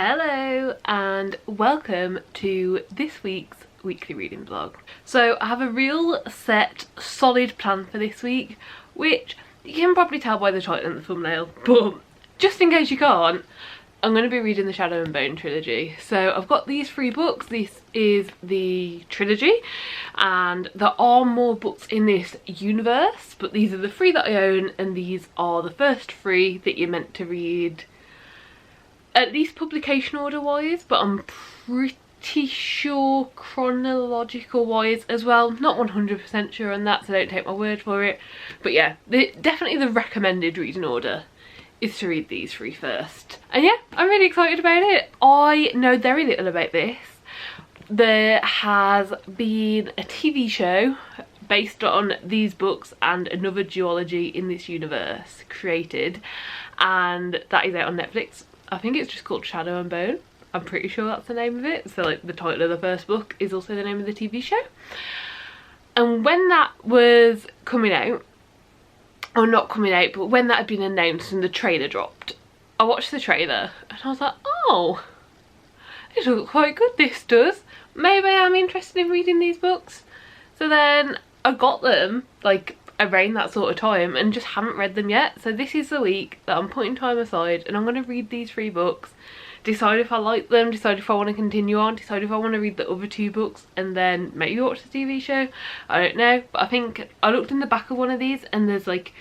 Hello and welcome to this week's weekly reading vlog. So I have a real set, solid plan for this week, which you can probably tell by the title and the thumbnail, but just in case you can't, I'm going to be reading the Shadow and Bone trilogy. So I've got these 3 books. This is the trilogy and there are more books in this universe, but these are the 3 that I own and these are the first 3 that you're meant to read, at least publication order wise, but I'm pretty sure chronological wise as well. Not 100% sure on that, so don't take my word for it. But yeah, definitely the recommended reading order is to read these 3 first. And yeah, I'm really excited about it. I know very little about this. There has been a TV show based on these books and another duology in this universe created, and that is out on Netflix. I think it's just called Shadow and Bone. I'm pretty sure that's the name of it. So like the title of the first book is also the name of the TV show. And when that was coming out, or not coming out, but when that had been announced and the trailer dropped, I watched the trailer and I was like, oh, it looks quite good, this does. Maybe I'm interested in reading these books. So then I got them like around that sort of time and just haven't read them yet. So this is the week that I'm putting time aside and I'm going to read these 3 books, decide if I like them, decide if I want to continue on, decide if I want to read the other 2 books and then maybe watch the TV show. I don't know, but I think I looked in the back of one of these and there's like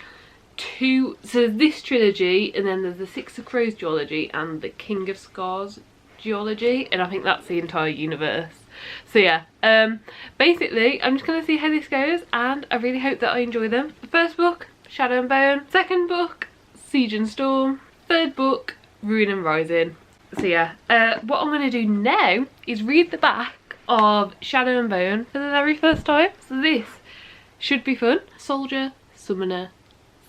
2, so there's this trilogy and then there's the Six of Crows duology and the King of Scars duology, and I think that's the entire universe. So yeah, basically I'm just gonna see how this goes and I really hope that I enjoy them. The first book, Shadow and Bone. Second book, Siege and Storm. Third book, Ruin and Rising. So yeah, what I'm gonna do now is read the back of Shadow and Bone for the very first time. So this should be fun. Soldier, Summoner,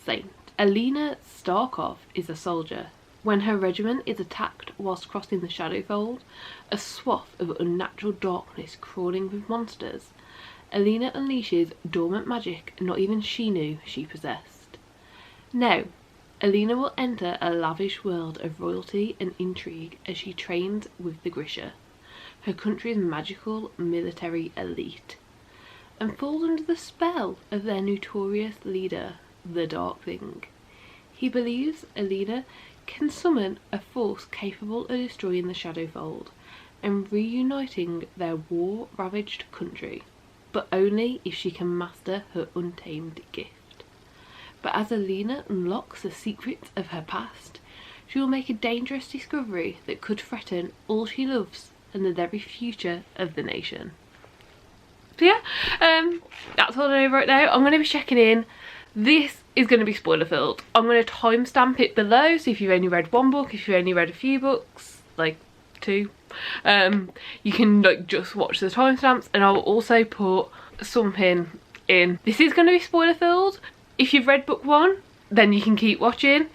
Saint. Alina Starkov is a soldier. When her regiment is attacked whilst crossing the Shadowfold, a swath of unnatural darkness crawling with monsters, Alina unleashes dormant magic not even she knew she possessed. Now, Alina will enter a lavish world of royalty and intrigue as she trains with the Grisha, her country's magical military elite, and falls under the spell of their notorious leader, the Dark Thing. He believes Alina can summon a force capable of destroying the Shadowfold and reuniting their war-ravaged country, but only if she can master her untamed gift. But as Alina unlocks the secrets of her past, she will make a dangerous discovery that could threaten all she loves and the very future of the nation. So yeah, that's all I know right now. I'm going to be checking in. This is going to be spoiler filled. I'm going to timestamp it below, so if you've only read 1 book, if you've only read a few books, like 2, you can like just watch the timestamps, and I'll also put something in. This is going to be spoiler filled. If you've read book 1, then you can keep watching.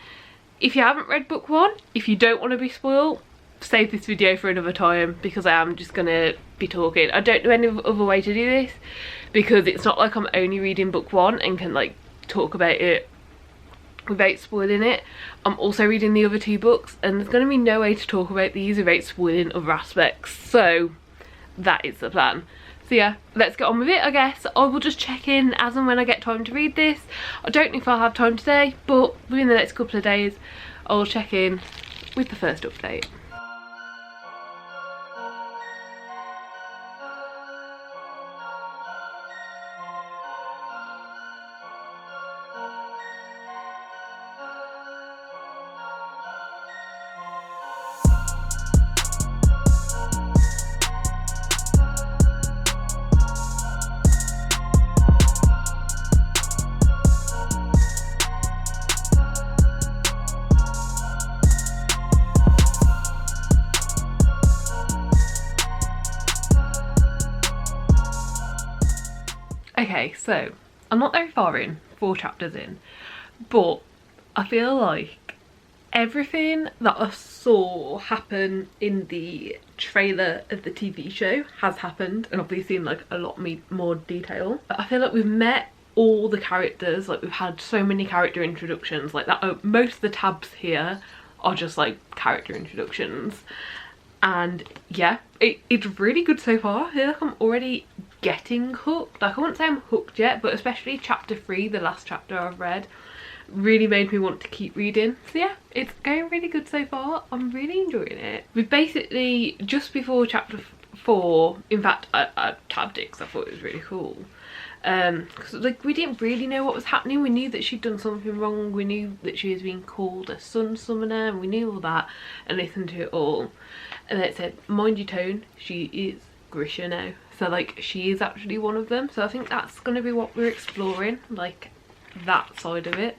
If you haven't read book 1, if you don't want to be spoiled, save this video for another time, because I am just going to be talking. I don't know any other way to do this, because it's not like I'm only reading book 1 and can like talk about it without spoiling it. I'm also reading the other 2 books and there's going to be no way to talk about these without spoiling other aspects, so that is the plan. So yeah, let's get on with it. I guess I will just check in as and when I get time to read this. I don't know if I'll have time today, but within the next couple of days I'll check in with the first update. Okay, so I'm not very far in, 4 chapters in, but I feel like everything that I saw happen in the trailer of the TV show has happened, and obviously in like a lot more detail. But I feel like we've met all the characters, like we've had so many character introductions like that. Most of the tabs here are just like character introductions. And yeah, it's really good so far. I feel like I'm already getting hooked. Like, I wouldn't say I'm hooked yet, but especially chapter 3, the last chapter I've read, really made me want to keep reading. So yeah, it's going really good so far. I'm really enjoying it. We've basically, just before chapter 4, in fact I tabbed it because I thought it was really cool, because like we didn't really know what was happening. We knew that she'd done something wrong, we knew that she was being called a sun summoner, and we knew all that and listened to it all. And then it said, mind your tone, she is Grisha now. So like, she is actually one of them. So I think that's going to be what we're exploring, like that side of it.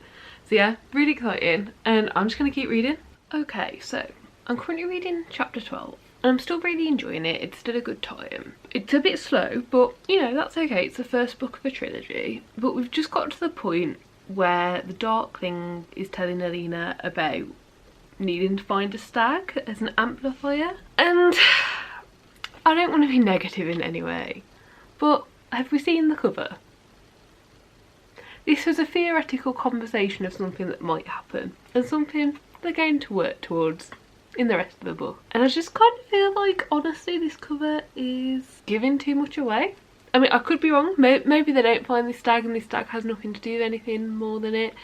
So yeah, really exciting, and I'm just going to keep reading. Okay, so I'm currently reading chapter 12. And I'm still really enjoying it. It's still a good time. It's a bit slow, but you know, that's okay. It's the first book of a trilogy. But we've just got to the point where the Darkling is telling Alina about needing to find a stag as an amplifier. And I don't want to be negative in any way, but have we seen the cover? This was a theoretical conversation of something that might happen, and something they're going to work towards in the rest of the book. And I just kind of feel like, honestly, this cover is giving too much away. I mean, I could be wrong. Maybe they don't find this stag and this stag has nothing to do with anything more than it.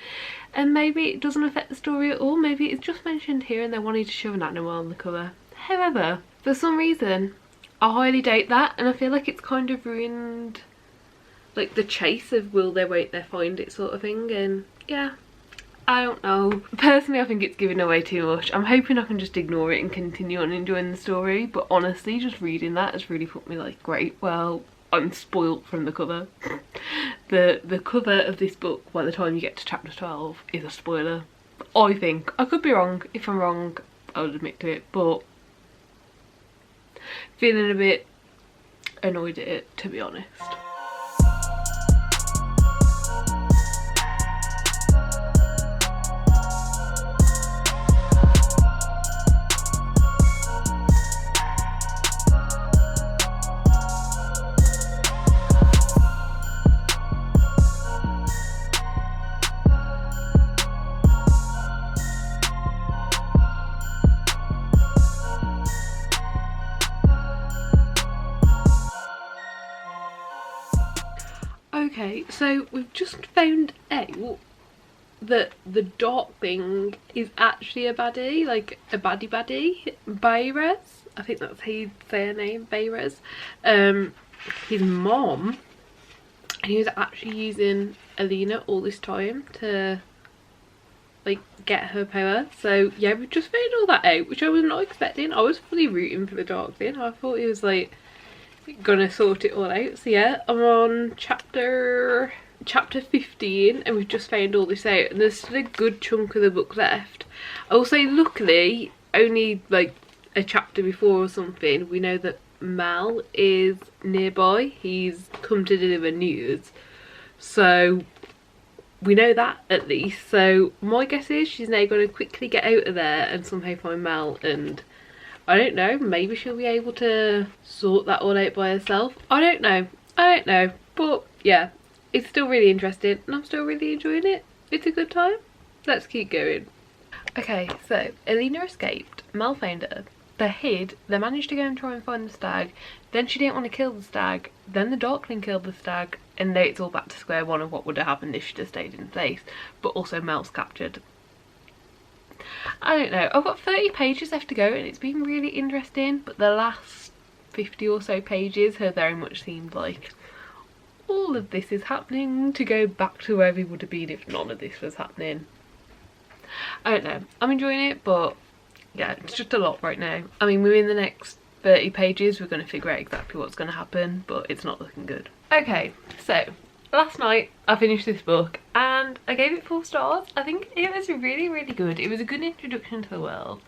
And maybe it doesn't affect the story at all. Maybe it's just mentioned here and they're wanting to show an animal on the cover. However, for some reason, I highly doubt that. And I feel like it's kind of ruined, like, the chase of will they, won't they find it sort of thing. And yeah, I don't know. Personally, I think it's giving away too much. I'm hoping I can just ignore it and continue on enjoying the story. But honestly, just reading that has really put me like, great, well, I'm spoilt from the cover. The cover of this book, by the time you get to chapter 12, is a spoiler. I think. I could be wrong. If I'm wrong, I would admit to it. But feeling a bit annoyed at it, to be honest. Okay, so we've just found out that the Darkling is actually a baddie, like a baddie. byyeeeee, I think that's how you'd say her name, byyeeeee. His mom, and he was actually using Alina all this time to like get her power. So yeah, we've just found all that out, which I was not expecting. I was fully rooting for the Darkling. I thought he was like gonna sort it all out. So yeah, I'm on chapter 15 and we've just found all this out, and there's still a good chunk of the book left. I will say, luckily, only like a chapter before or something, we know that Mal is nearby. He's come to deliver news, so we know that at least. So my guess is she's now going to quickly get out of there and somehow find Mal, and I don't know, maybe she'll be able to sort that all out by herself. I don't know, but yeah, it's still really interesting and I'm still really enjoying it. It's a good time. Let's keep going. Okay, so Alina escaped, Mal found her, they hid, they managed to go and try and find the stag, then she didn't want to kill the stag, then the Darkling killed the stag, and now it's all back to square one of what would have happened if she'd have stayed in place. But also Mal's captured. I don't know, I've got 30 pages left to go and it's been really interesting, but the last 50 or so pages have very much seemed like all of this is happening to go back to where we would have been if none of this was happening. I don't know, I'm enjoying it, but yeah, it's just a lot right now. I mean, within the next 30 pages we're going to figure out exactly what's going to happen, but it's not looking good. Okay, so last night I finished this book and I gave it 4 stars. I think it was really good. It was a good introduction to the world.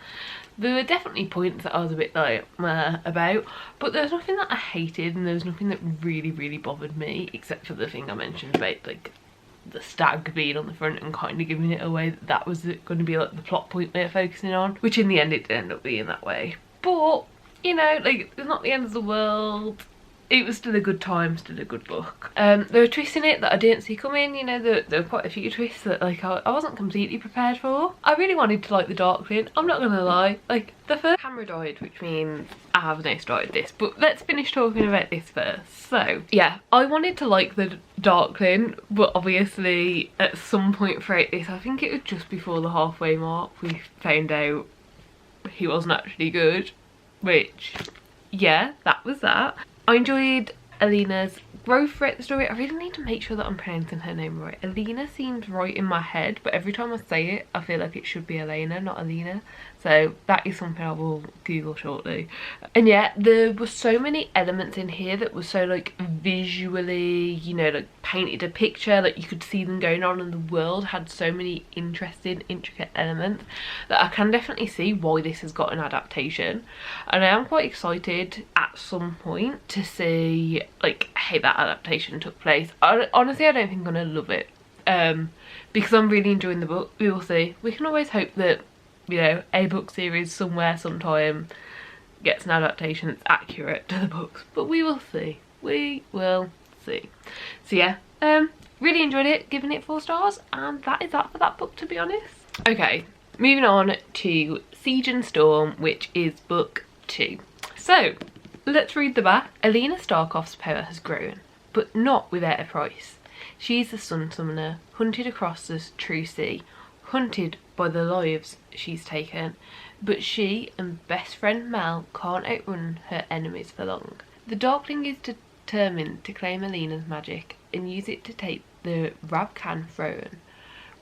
There were definitely points that I was a bit like meh about, but there was nothing that I hated and there was nothing that really bothered me, except for the thing I mentioned about like the stag being on the front and kind of giving it away that was going to be like the plot point they're focusing on, which in the end it did end up being that way. But you know, like, it's not the end of the world. it was still a good time, still a good book. There were twists in it that I didn't see coming, you know, there were quite a few twists that like I wasn't completely prepared for. I really wanted to like the Darkling, I'm not gonna lie. Like the first camera died, which means I have now started this, but let's finish talking about this first. So yeah, I wanted to like the Darkling, but obviously at some point throughout this, I think it was just before the halfway mark, we found out he wasn't actually good, which yeah, that was that. I enjoyed Alina's growth throughout the story. I really need to make sure that I'm pronouncing her name right. Alina seems right in my head, but every time I say it, I feel like it should be Elena, not Alina. So that is something I will Google shortly. And yeah, there were so many elements in here that were so like visually, you know, like painted a picture, like you could see them going on, and the world had so many interesting, intricate elements that I can definitely see why this has got an adaptation. And I am quite excited at some point to see like how that adaptation took place. Honestly, I don't think I'm gonna love it because I'm really enjoying the book. We will see. We can always hope that, you know, a book series somewhere sometime gets an adaptation that's accurate to the books, but we will see. We will see. So yeah, really enjoyed it, giving it 4 stars, and that is that for that book, to be honest. Okay, moving on to Siege and Storm, which is book 2. So let's read the back. Alina Starkov's power has grown, but not without a price. She's the Sun Summoner, hunted across the true sea, hunted by the lives she's taken, but she and best friend Mel can't outrun her enemies for long. The Darkling is determined to claim Alina's magic and use it to take the Ravkan throne.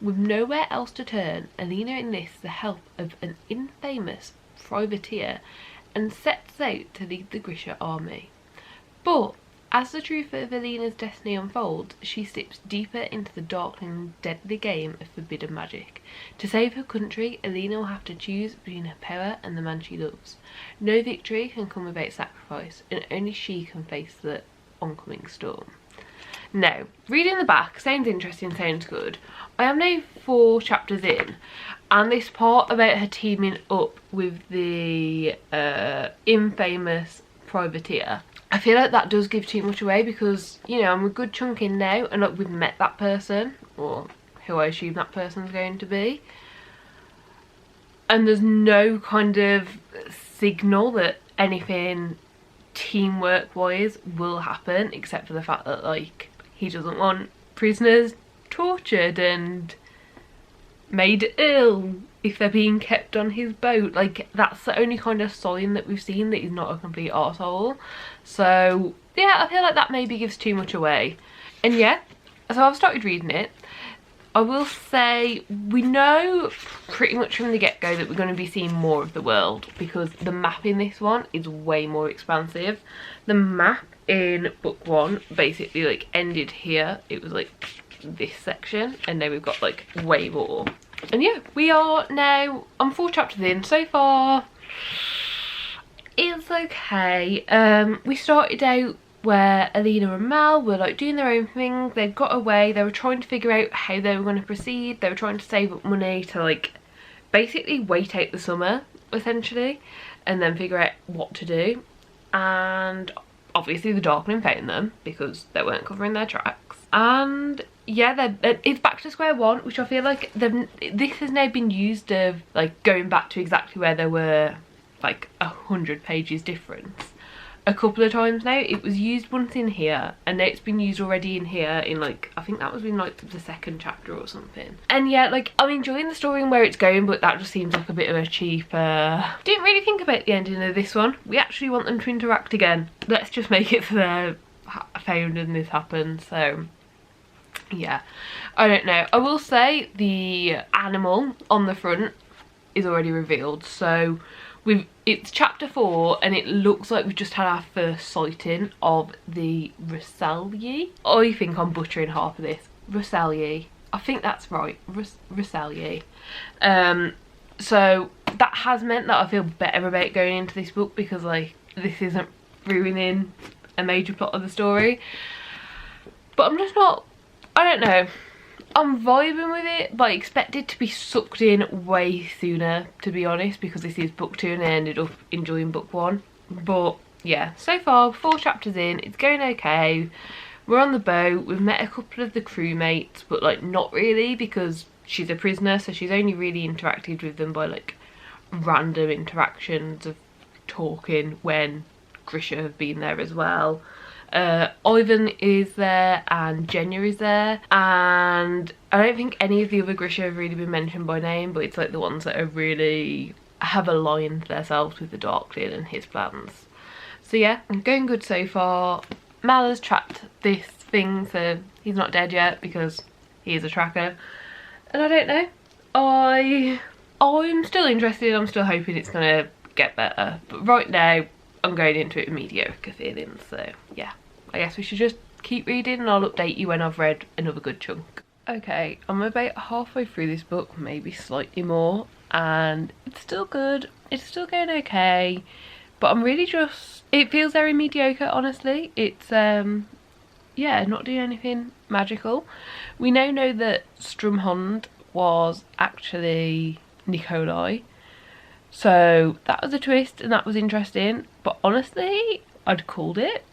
With nowhere else to turn, Alina enlists the help of an infamous privateer and sets out to lead the Grisha army. But as the truth of Alina's destiny unfolds, she slips deeper into the Darkling's deadly game of forbidden magic. To save her country, Alina will have to choose between her power and the man she loves. No victory can come without sacrifice, and only she can face the oncoming storm. Now, reading the back sounds interesting, sounds good. I am now 4 chapters in, and this part about her teaming up with the infamous privateer, I feel like that does give too much away, because, you know, I'm a good chunk in now and like we've met that person, or who I assume that person's going to be, and there's no kind of signal that anything teamwork wise will happen, except for the fact that like he doesn't want prisoners tortured and made ill if they're being kept on his boat. Like, that's the only kind of sign that we've seen that he's not a complete arsehole. So yeah, I feel like that maybe gives too much away. And yeah, so I've started reading it. I will say we know pretty much from the get-go that we're going to be seeing more of the world, because the map in this one is way more expansive. The map in book 1 basically like ended here. It was like this section, and now we've got like way more. And yeah, we are now, I'm 4 chapters in so far. It's okay. We started out where Alina and Mel were like doing their own thing. They'd got away, they were trying to figure out how they were going to proceed. They were trying to save up money to like basically wait out the summer essentially, and then figure out what to do. And obviously the Darkling found them because they weren't covering their tracks. And yeah, it's back to square one, which I feel like this has now been used of like going back to exactly where they were, like 100 pages difference, a couple of times now. It was used once in here, and now it's been used already in here in like, I think that was in like the 2nd chapter or something. And yeah, like I'm enjoying the story and where it's going, but that just seems like a bit of a cheaper. Didn't really think about the ending of this one. We actually want them to interact again. Let's just make it so they're found and this happens. So yeah, I don't know. I will say the animal on the front is already revealed. So it's chapter 4, and it looks like we've just had our first sighting of the Roselye. I think I'm butchering half of this. Roselye. I think that's right. Roselye. So that has meant that I feel better about going into this book, because like this isn't ruining a major plot of the story. But I'm just not, I don't know. I'm vibing with it, but I expected to be sucked in way sooner, to be honest, because this is book 2 and I ended up enjoying book 1. But yeah, so far 4 chapters in, it's going okay. We're on the boat, we've met a couple of the crewmates, but like not really, because she's a prisoner, so she's only really interacted with them by like random interactions of talking when Grisha have been there as well. Ivan is there and Jenya is there, and I don't think any of the other Grisha have really been mentioned by name, but it's like the ones that are really have aligned themselves with the Darkling and his plans. So yeah, going good so far. Mal has tracked this thing, so he's not dead yet because he is a tracker, and I don't know, I'm still interested. I'm still hoping it's gonna get better, but right now I'm going into it with mediocre feelings. So yeah, I guess we should just keep reading and I'll update you when I've read another good chunk. Okay, I'm about halfway through this book, maybe slightly more, and it's still good. It's still going okay, but I'm really just, it feels very mediocre, honestly. It's yeah, not doing anything magical. We now know that Strumhond was actually Nikolai, so that was a twist and that was interesting, but honestly I'd called it.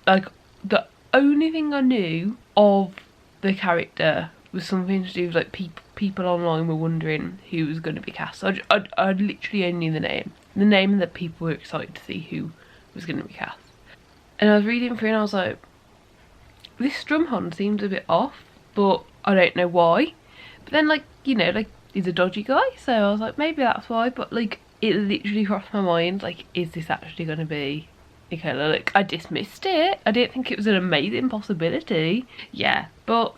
Like, the only thing I knew of the character was something to do with like people online were wondering who was going to be cast. So I'd literally only knew the name that people were excited to see who was going to be cast. And I was reading through and I was like, this Strumhond seems a bit off, but I don't know why. But then, like, you know, like, he's a dodgy guy, so I was like, maybe that's why. But like, it literally crossed my mind, like, is this actually going to be Nicola? Like, I dismissed it. I didn't think it was an amazing possibility. Yeah, but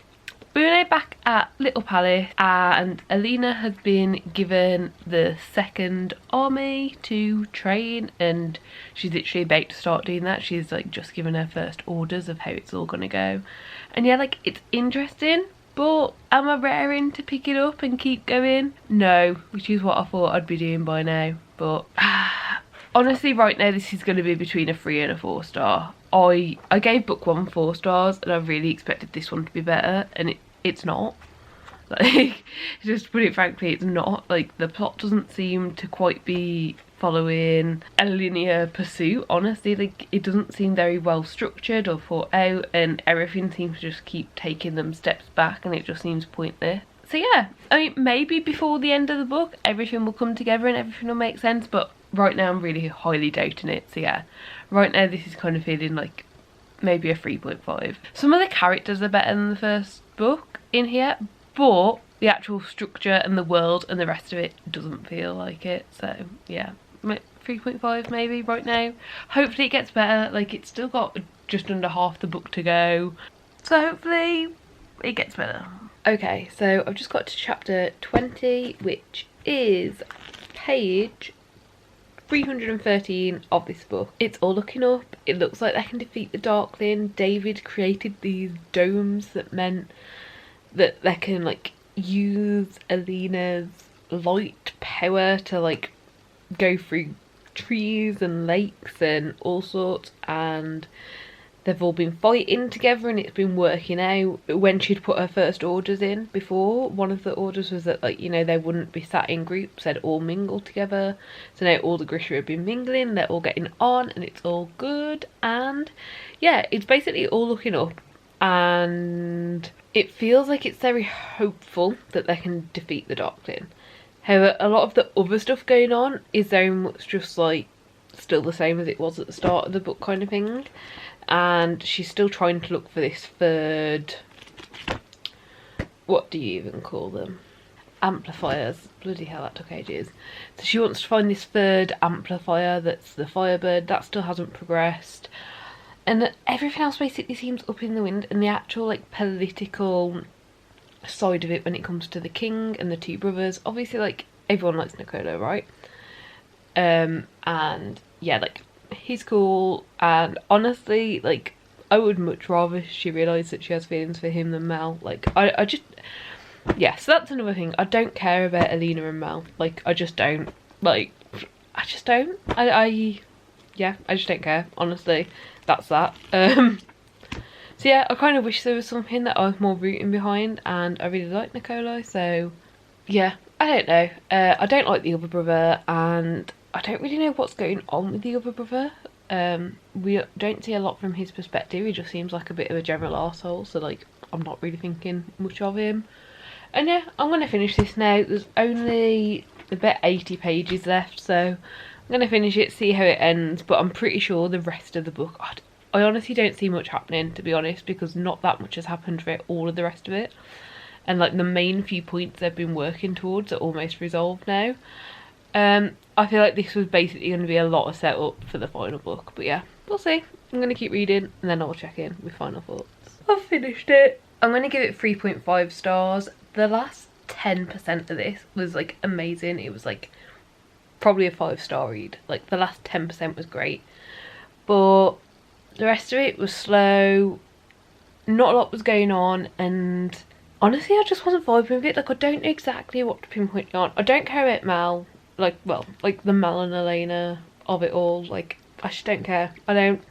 we're now back at Little Palace, and Alina has been given the 2nd army to train, and she's literally about to start doing that. She's like just given her first orders of how it's all gonna go. And yeah, like, it's interesting, but am I raring to pick it up and keep going? No, which is what I thought I'd be doing by now. But honestly, right now this is going to be between a 3 and a 4 star. I gave book 1 4 stars, and I really expected this one to be better, and it's not. Like, just to put it frankly, it's not. Like, the plot doesn't seem to quite be following a linear pursuit, honestly. Like, it doesn't seem very well structured or thought out, and everything seems to just keep taking them steps back, and it just seems pointless. So yeah, I mean, maybe before the end of the book everything will come together and everything will make sense, but right now I'm really highly doubting it. So yeah, right now this is kind of feeling like maybe a 3.5. Some of the characters are better than the first book in here, but the actual structure and the world and the rest of it doesn't feel like it. So yeah, 3.5 maybe right now. Hopefully it gets better. Like, it's still got just under half the book to go, so hopefully it gets better. Okay, so I've just got to chapter 20, which is page 313 of this book. It's all looking up. It looks like they can defeat the Darkling. David created these domes that meant that they can like use Alina's light power to like go through trees and lakes and all sorts, and they've all been fighting together and it's been working out. When she'd put her first orders in before, one of the orders was that, like, you know, they wouldn't be sat in groups, they'd all mingle together. So now all the Grisha have been mingling, they're all getting on and it's all good. And yeah, it's basically all looking up, and it feels like it's very hopeful that they can defeat the Darkling. However, a lot of the other stuff going on is very much just like still the same as it was at the start of the book kind of thing. And she's still trying to look for this 3rd, what do you even call them? Amplifiers. Bloody hell, that took ages. So she wants to find this 3rd amplifier that's the Firebird. That still hasn't progressed. And everything else basically seems up in the wind, and the actual like political side of it when it comes to the king and the 2 brothers. Obviously, like, everyone likes Nicola, right? And yeah, like, he's cool, and honestly, like, I would much rather she realised that she has feelings for him than Mel. Like, I just, yeah, so that's another thing. I don't care about Alina and Mel. Like, I just don't. Like, I just don't. Yeah, I just don't care, honestly. That's that. So yeah, I kind of wish there was something that I was more rooting behind, and I really like Nicola, so yeah, I don't know. I don't like the other brother, and I don't really know what's going on with the other brother. We don't see a lot from his perspective. He just seems like a bit of a general arsehole, so like I'm not really thinking much of him. And yeah, I'm going to finish this now. There's only about 80 pages left, so I'm going to finish it, see how it ends, but I'm pretty sure the rest of the book, I honestly don't see much happening, to be honest, because not that much has happened throughout all of the rest of it. And like the main few points they've been working towards are almost resolved now. I feel like this was basically going to be a lot of setup for the final book, but yeah, we'll see. I'm going to keep reading and then I'll check in with final thoughts. I've finished it. I'm going to give it 3.5 stars. The last 10% of this was like amazing. It was like probably a 5-star read. Like the last 10% was great, but the rest of it was slow. Not a lot was going on, and honestly I just wasn't vibing with it. Like I don't know exactly what to pinpoint it on. I don't care about Mal. Like, well, like the Mal and Elena of it all. Like I just don't care. I don't.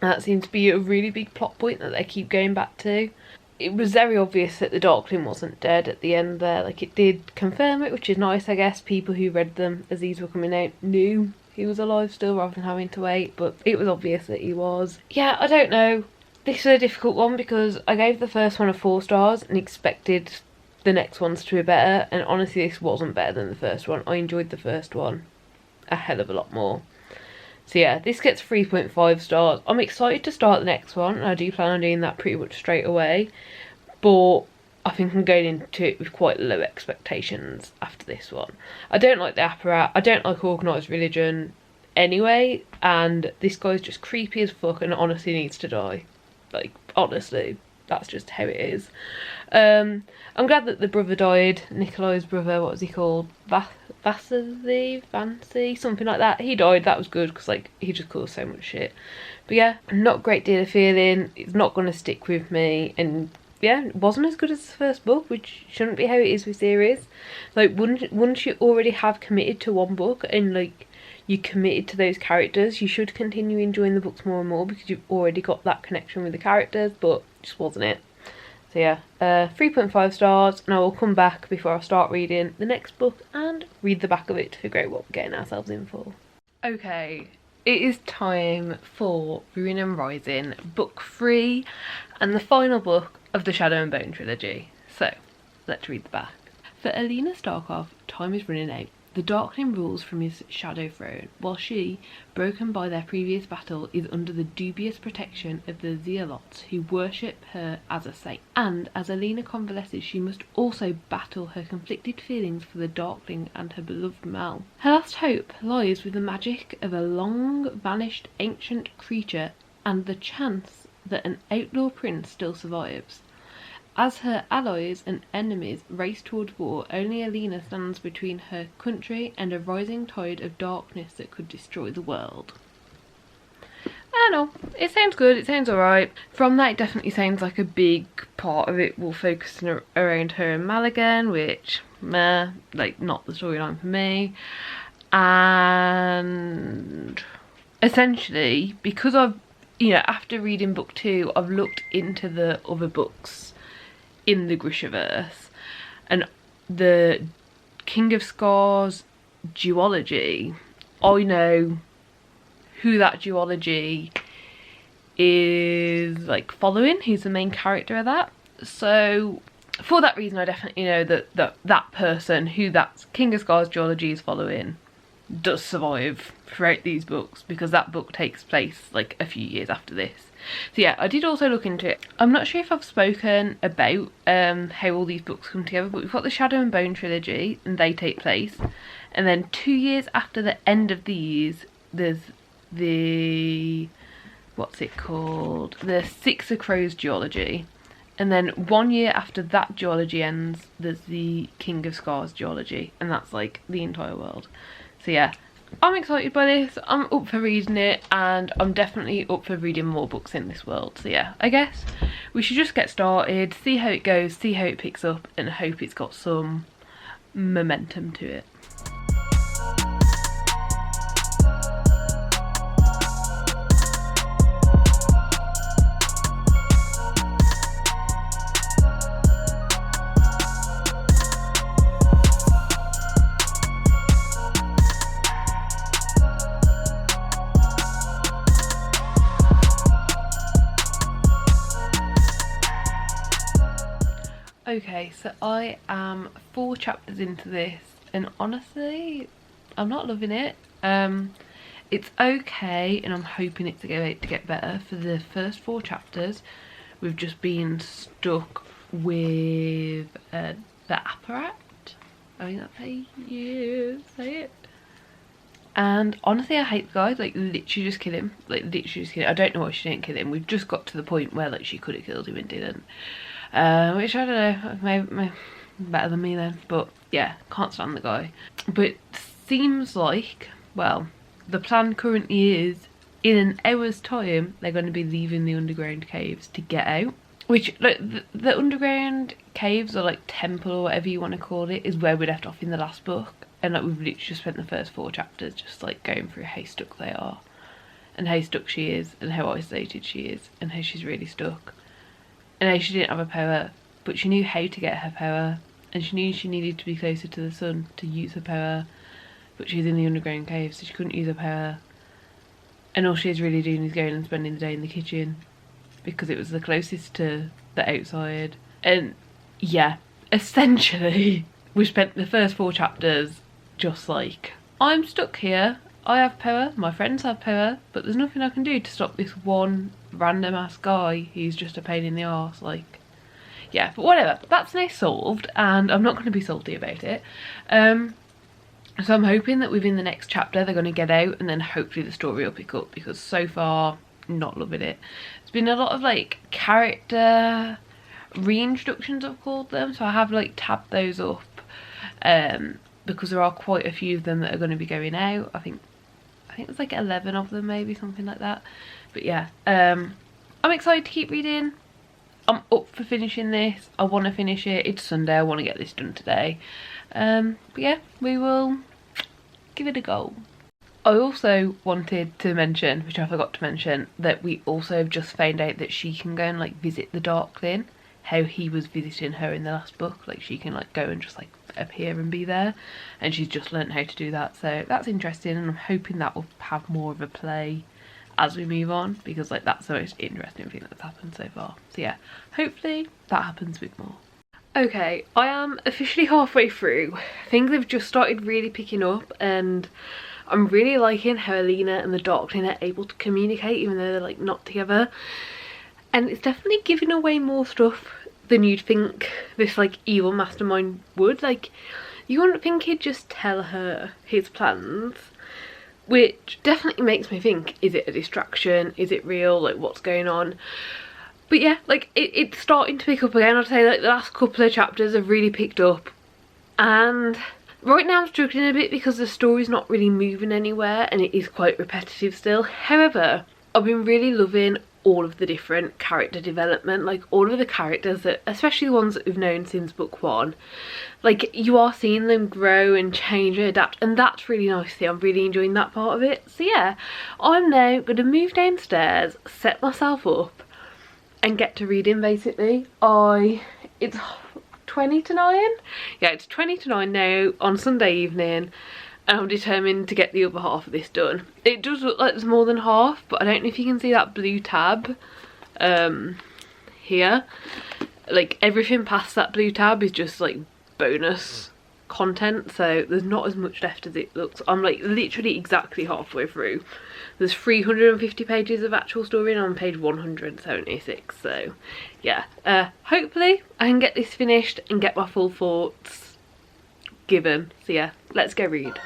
That seems to be a really big plot point that they keep going back to. It was very obvious that the Darkling wasn't dead at the end there. Like it did confirm it, which is nice, I guess. People who read them as these were coming out knew he was alive still rather than having to wait, but it was obvious that he was. Yeah, I don't know. This was a difficult one because I gave the first one a 4 stars and expected the next ones to be better, and honestly this wasn't better than the first one. I enjoyed the first one a hell of a lot more. So yeah, this gets 3.5 stars. I'm excited to start the next one, and I do plan on doing that pretty much straight away, but I think I'm going into it with quite low expectations after this one. I don't like the apparat, I don't like organised religion anyway, and this guy's just creepy as fuck and honestly needs to die. Like, honestly, that's just how it is. I'm glad that the brother died, Nikolai's brother, what was he called? Vancy, something like that. He died, that was good, because like he just caused so much shit. But yeah, not a great deal of feeling. It's not going to stick with me, and yeah, it wasn't as good as the first book, which shouldn't be how it is with series. Like once you already have committed to one book and like you committed to those characters, you should continue enjoying the books more and more because you've already got that connection with the characters, but just wasn't it. So yeah, 3.5 stars, and I will come back before I start reading the next book and read the back of it to figure out what we're getting ourselves in for. Okay, it is time for Ruin and Rising, book 3, and the final book of the Shadow and Bone trilogy. So, let's read the back. For Alina Starkov, time is running out. The Darkling rules from his shadow throne, while she, broken by their previous battle, is under the dubious protection of the Zealots, who worship her as a saint. And as Alina convalesces, she must also battle her conflicted feelings for the Darkling and her beloved Mal. Her last hope lies with the magic of a long-vanished ancient creature and the chance that an outlaw prince still survives. As her allies and enemies race towards war, only Alina stands between her country and a rising tide of darkness that could destroy the world. I don't know, it sounds good, it sounds alright. From that, it definitely sounds like a big part of it will focus around her and Mal again, which, meh, like not the storyline for me. And essentially, because I've, after reading book 2, I've looked into the other books in the Grishaverse, and the King of Scars duology, I know who that duology is like following, who's the main character of that. So for that reason I definitely know that person who that King of Scars duology is following does survive throughout these books, because that book takes place like a few years after this. So yeah, I did also look into it. I'm not sure if I've spoken about how all these books come together, but we've got the Shadow and Bone trilogy, and they take place, and then 2 years after the end of these, there's the, what's it called, the Six of Crows duology, and then 1 year after that duology ends, there's the King of Scars duology, and that's like the entire world. So yeah, I'm excited by this, I'm up for reading it, and I'm definitely up for reading more books in this world. So yeah, I guess we should just get started, see how it goes, see how it picks up, and hope it's got some momentum to it. Okay, so I am 4 chapters into this and honestly I'm not loving it. It's okay and I'm hoping it to get better. For the first 4 chapters we've just been stuck with the apparat. I think that's how you say it. And honestly I hate the guy, like literally just kill him. Like literally just kill him. I don't know why she didn't kill him. We've just got to the point where like she could have killed him and didn't. Which I don't know, maybe better than me then. But yeah, can't stand the guy. But it seems like, well, the plan currently is in an hour's time they're going to be leaving the underground caves to get out. Which, like, the underground caves, or like temple or whatever you want to call it, is where we left off in the last book. And like we've literally just spent the first 4 chapters just like going through how stuck they are. And how stuck she is, and how isolated she is, and how she's really stuck. And how she didn't have a power, but she knew how to get her power. And she knew she needed to be closer to the sun to use her power. But she's in the underground cave, so she couldn't use her power. And all she's really doing is going and spending the day in the kitchen. Because it was the closest to the outside. And yeah, essentially we spent the first 4 chapters just like, I'm stuck here, I have power, my friends have power, but there's nothing I can do to stop this one random ass guy who's just a pain in the arse. Like, yeah, but whatever, that's now solved and I'm not going to be salty about it. So I'm hoping that within the next chapter they're going to get out and then hopefully the story will pick up, because so far not loving it. There's been a lot of like character reintroductions, I've called them, so I have like tabbed those up because there are quite a few of them that are going to be going out. I think there's like 11 of them, maybe, something like that. But yeah, I'm excited to keep reading. I'm up for finishing this. I want to finish it. It's Sunday, I want to get this done today. But yeah, we will give it a go. I also wanted to mention, which I forgot to mention, that we also have just found out that she can go and like visit the Darkling, how he was visiting her in the last book. Like she can like go and just like appear and be there, and she's just learnt how to do that, so that's interesting, and I'm hoping that will have more of a play as we move on, because like that's the most interesting thing that's happened so far. So yeah, hopefully that happens with more. Okay, I am officially halfway through. Things have just started really picking up and I'm really liking how Alina and the Darkling are able to communicate even though they're like not together. And it's definitely giving away more stuff than you'd think this like evil mastermind would. Like, you wouldn't think he'd just tell her his plans, which definitely makes me think, is it a distraction? Is it real? Like, what's going on? But yeah, like it's starting to pick up again. I'd say like the last couple of chapters have really picked up, and right now I'm struggling a bit because the story's not really moving anywhere and it is quite repetitive still. However, I've been really loving all of the different character development, like all of the characters that, especially the ones that we've known since book 1, like you are seeing them grow and change and adapt, and that's really nice to see. I'm really enjoying that part of it. So yeah, I'm now going to move downstairs, set myself up and get to reading basically. It's 20 to 9? Yeah, it's 20 to 9 now on Sunday evening, and I'm determined to get the other half of this done. It does look like there's more than half, but I don't know if you can see that blue tab here. Like everything past that blue tab is just like bonus content, so there's not as much left as it looks. I'm like literally exactly halfway through. There's 350 pages of actual story and I'm on page 176, so yeah, hopefully I can get this finished and get my full thoughts given. So yeah, let's go read.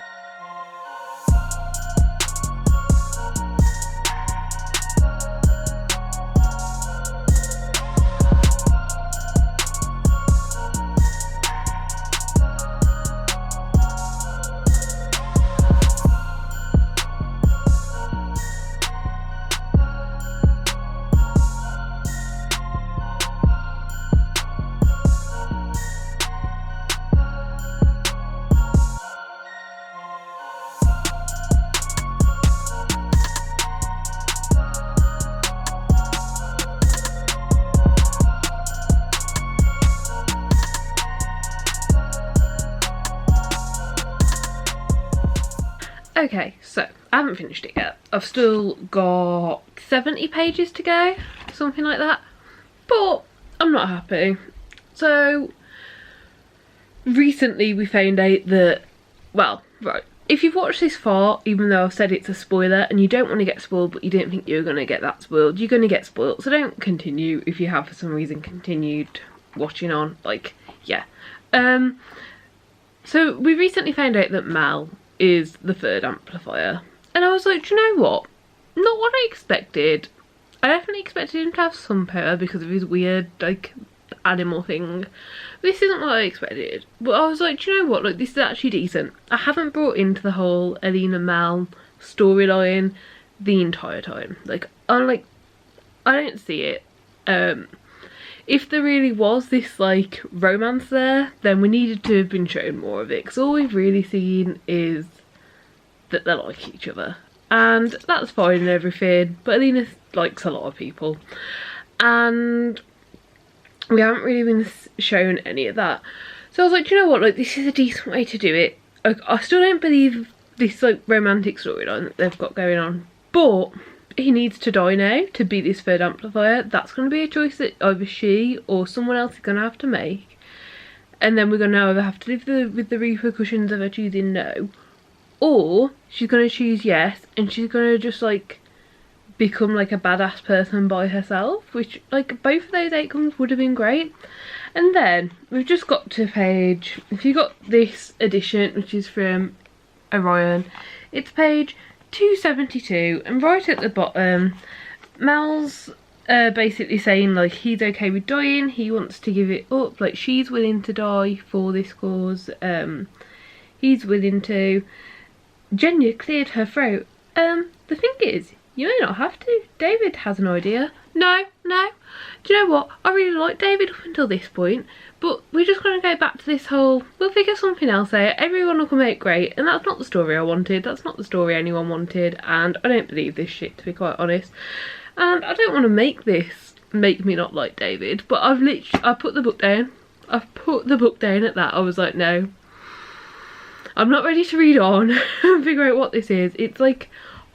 Okay, so I haven't finished it yet. I've still got 70 pages to go, something like that. But I'm not happy. So recently we found out that, well, right, if you've watched this far, even though I've said it's a spoiler and you don't want to get spoiled but you didn't think you were going to get that spoiled, you're going to get spoiled. So don't continue if you have for some reason continued watching on, like, yeah. So we recently found out that Mal is the third amplifier, and I was like, do you know what? Not what I expected. I definitely expected him to have some power because of his weird, like, animal thing. This isn't what I expected, but I was like, do you know what? Like, this is actually decent. I haven't brought into the whole Elena Mal storyline the entire time. Like, I don't see it. If there really was this, like, romance there, then we needed to have been shown more of it, because all we've really seen is that they like each other, and that's fine and everything, but Alina likes a lot of people, and we haven't really been shown any of that. So I was like, do you know what, like, this is a decent way to do it. Like, I still don't believe this, like, romantic storyline that they've got going on, but he needs to die now to be this third amplifier. That's going to be a choice that either she or someone else is going to have to make, and then we're going to either have to live with the repercussions of her choosing no, or she's going to choose yes, and she's going to just, like, become, like, a badass person by herself, which, like, both of those outcomes would have been great. And then we've just got to page, if you got this edition, which is from Orion, it's page 272, and right at the bottom, Mal's basically saying, like, he's okay with dying, he wants to give it up, like, she's willing to die for this cause, he's willing to. Genya cleared her throat. The thing is, you may not have to. David has an idea. No. Do you know what? I really like David up until this point, but we're just going to go back to this whole, we'll figure something else out, everyone will come out great, and that's not the story I wanted, that's not the story anyone wanted, and I don't believe this shit, to be quite honest. And I don't want to make this make me not like David, but I put the book down. I've put the book down at that. I was like, no, I'm not ready to read on and figure out what this is. It's like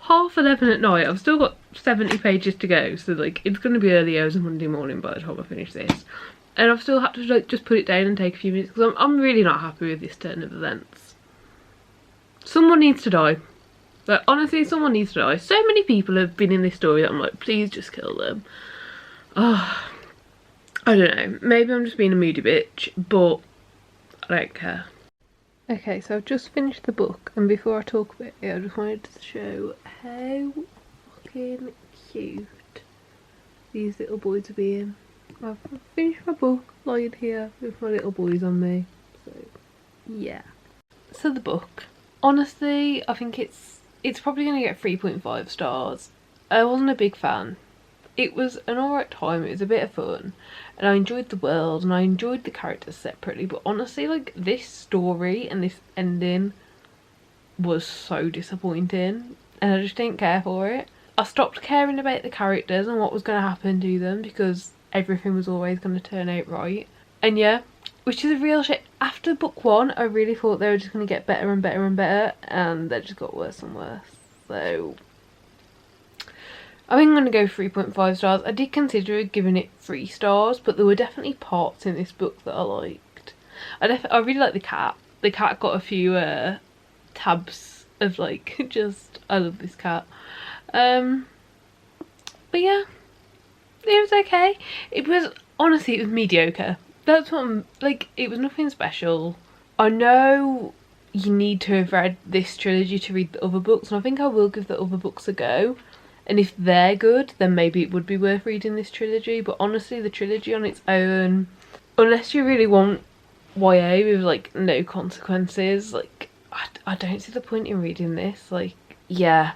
11:30 at night. I've still got 70 pages to go, so, like, it's going to be early hours on Monday morning by the time I finish this, and I've still had to, like, just put it down and take a few minutes because I'm really not happy with this turn of events. Someone needs to die. Like, honestly, someone needs to die. So many people have been in this story that I'm like, please just kill them. Oh, I don't know, maybe I'm just being a moody bitch, but I don't care. Okay, so I've just finished the book, and before I talk about it, I just wanted to show how fucking cute these little boys are being. I've finished my book, lying here with my little boys on me, so yeah. So the book, honestly, I think it's probably going to get 3.5 stars. I wasn't a big fan. It was an alright time, it was a bit of fun, and I enjoyed the world and I enjoyed the characters separately, but honestly, like, this story and this ending was so disappointing, and I just didn't care for it. I stopped caring about the characters and what was going to happen to them because everything was always going to turn out right. And yeah, which is a real shit. After book one, I really thought they were just going to get better and better and better, and they just got worse and worse. So I think I'm going to go 3.5 stars. I did consider giving it 3 stars, but there were definitely parts in this book that I liked. I really like the cat. The cat got a few tabs of, like, just, I love this cat. But yeah, it was okay. It was, honestly, it was mediocre. That's what I'm, like, it was nothing special. I know you need to have read this trilogy to read the other books, and I think I will give the other books a go. And if they're good, then maybe it would be worth reading this trilogy. But honestly, the trilogy on its own, unless you really want YA with, like, no consequences, like, I don't see the point in reading this. Like, yeah,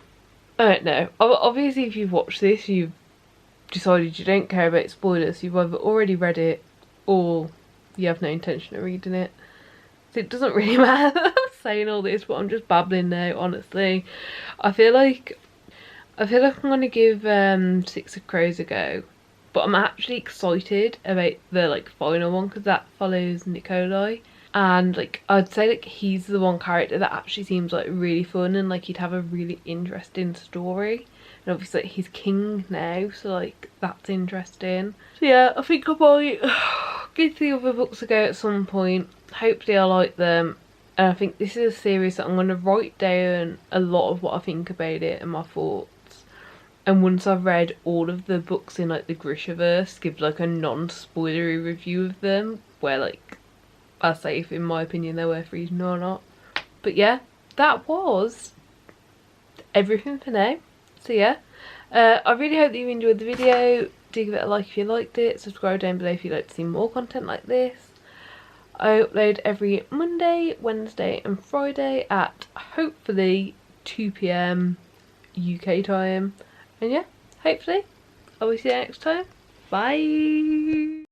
I don't know. Obviously, if you've watched this, you've decided you don't care about spoilers. You've either already read it or you have no intention of reading it. So it doesn't really matter saying all this, but I'm just babbling now, honestly. I feel like I'm going to give Six of Crows a go, but I'm actually excited about the, like, final one because that follows Nikolai, and, like, I'd say, like, he's the one character that actually seems, like, really fun, and, like, he'd have a really interesting story, and obviously, like, he's king now, so, like, that's interesting. So yeah, I think I might give the other books a go at some point. Hopefully I like them. And I think this is a series that I'm going to write down a lot of what I think about it and my thoughts. And once I've read all of the books in like the Grishaverse, give like a non-spoilery review of them, where like I say if in my opinion they're worth reading or not. But yeah, that was everything for now. So yeah, I really hope that you enjoyed the video. Do give it a like if you liked it. Subscribe down below if you'd like to see more content like this. I upload every Monday, Wednesday and Friday at hopefully 2 PM UK time. And yeah, hopefully I will see you next time. Bye!